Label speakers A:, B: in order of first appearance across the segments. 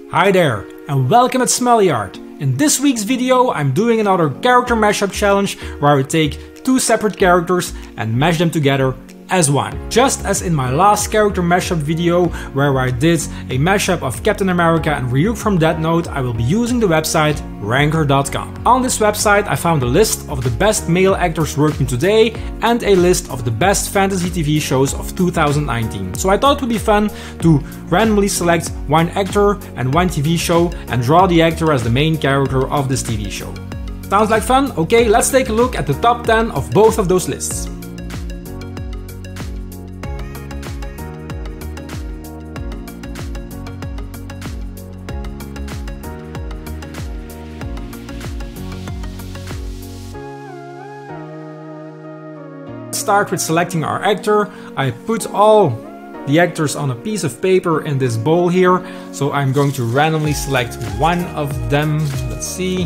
A: Hi there, and welcome at Smully Art. In this week's video, I'm doing another character mashup challenge where I would take two separate characters and mash them together as one. Just as in my last character mashup video where I did a mashup of Captain America and Ryuk from Death Note, I will be using the website ranker.com. On this website I found a list of the best male actors working today and a list of the best fantasy TV shows of 2019. So I thought it would be fun to randomly select one actor and one TV show and draw the actor as the main character of this TV show. Sounds like fun? Okay, let's take a look at the top 10 of both of those lists. Start with selecting our actor. I put all the actors on a piece of paper in this bowl here, so I'm going to randomly select one of them. Let's see.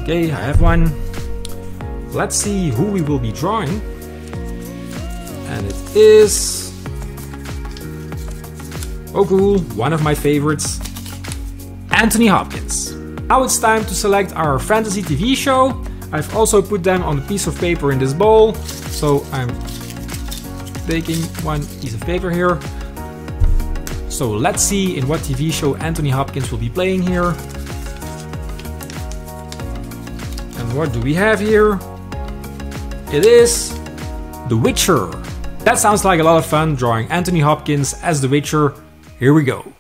A: Okay, I have one. Let's see who we will be drawing. And it is... oh cool, one of my favorites, Anthony Hopkins. Now it's time to select our fantasy TV show. I've also put them on a piece of paper in this bowl, so I'm taking one piece of paper here. So let's see in what TV show Anthony Hopkins will be playing here. And what do we have here? It is The Witcher. That sounds like a lot of fun, drawing Anthony Hopkins as The Witcher. Here we go.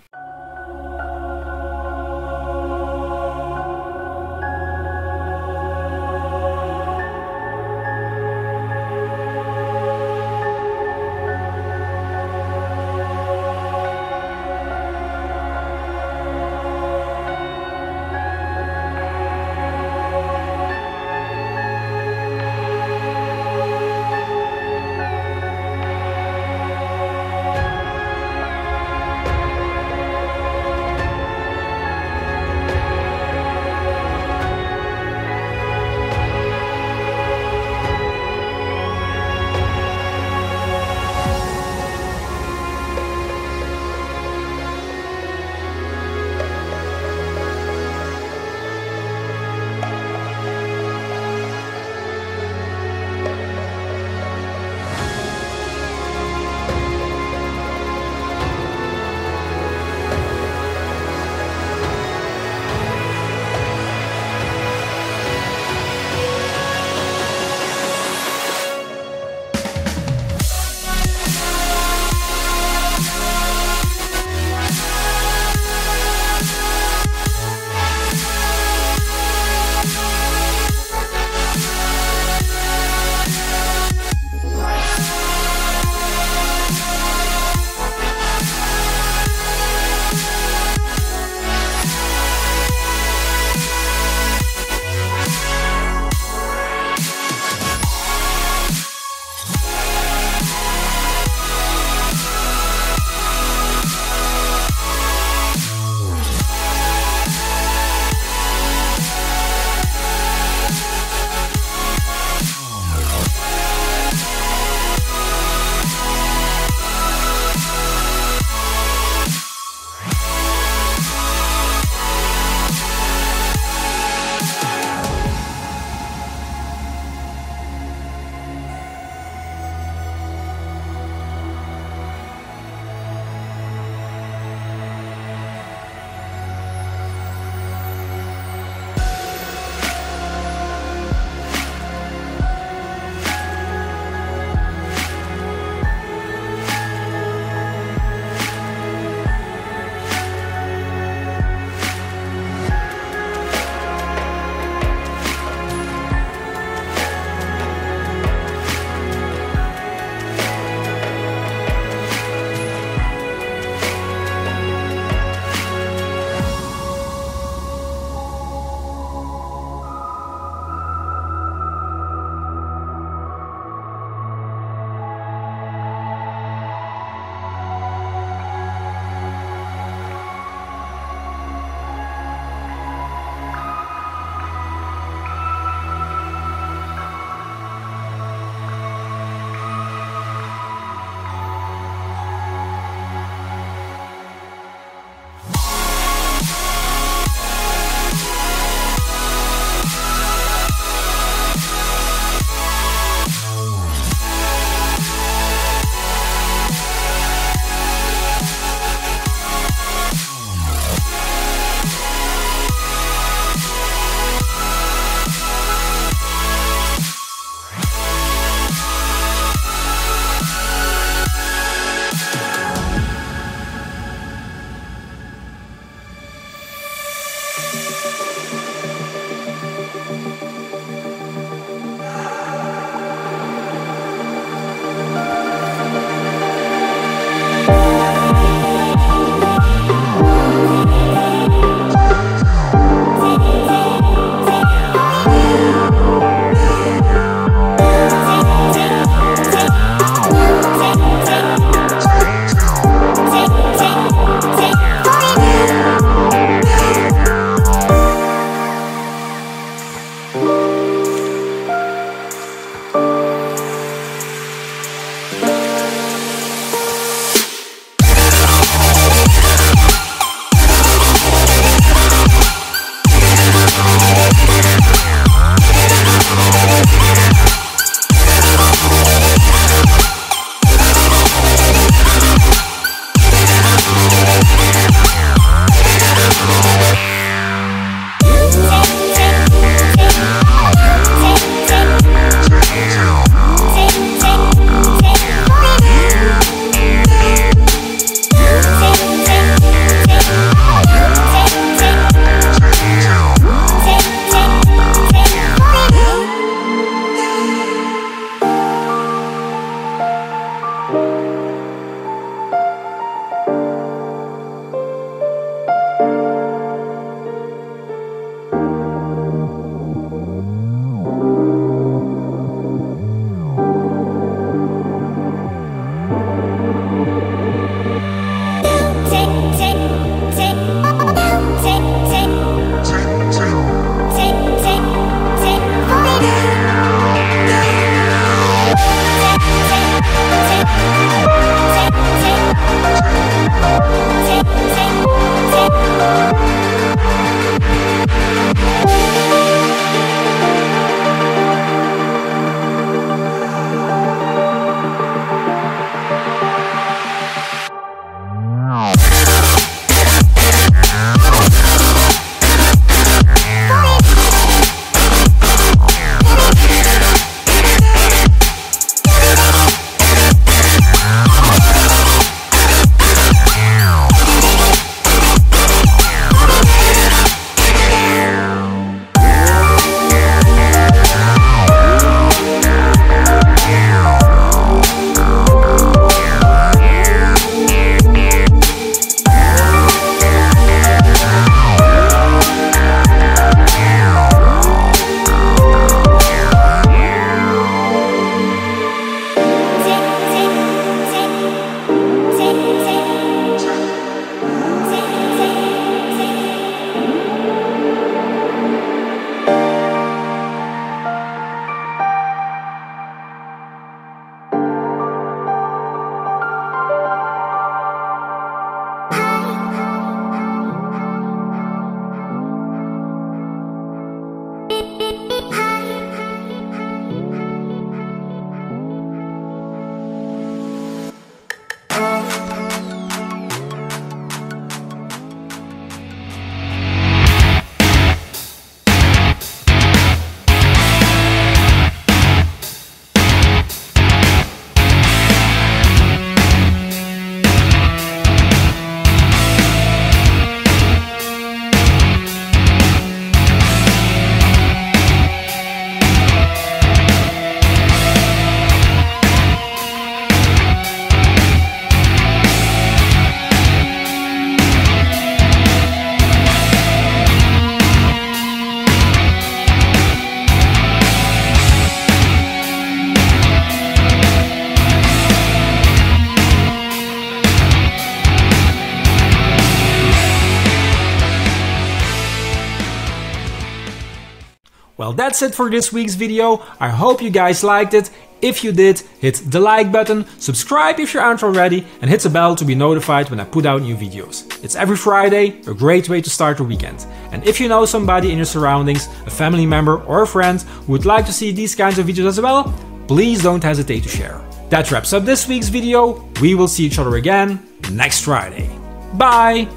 A: Well, that's it for this week's video. I hope you guys liked it. If you did, hit the like button, subscribe if you aren't already, and hit the bell to be notified when I put out new videos. It's every Friday, a great way to start the weekend. And if you know somebody in your surroundings, a family member or a friend who would like to see these kinds of videos as well, please don't hesitate to share. That wraps up this week's video. We will see each other again next Friday. Bye!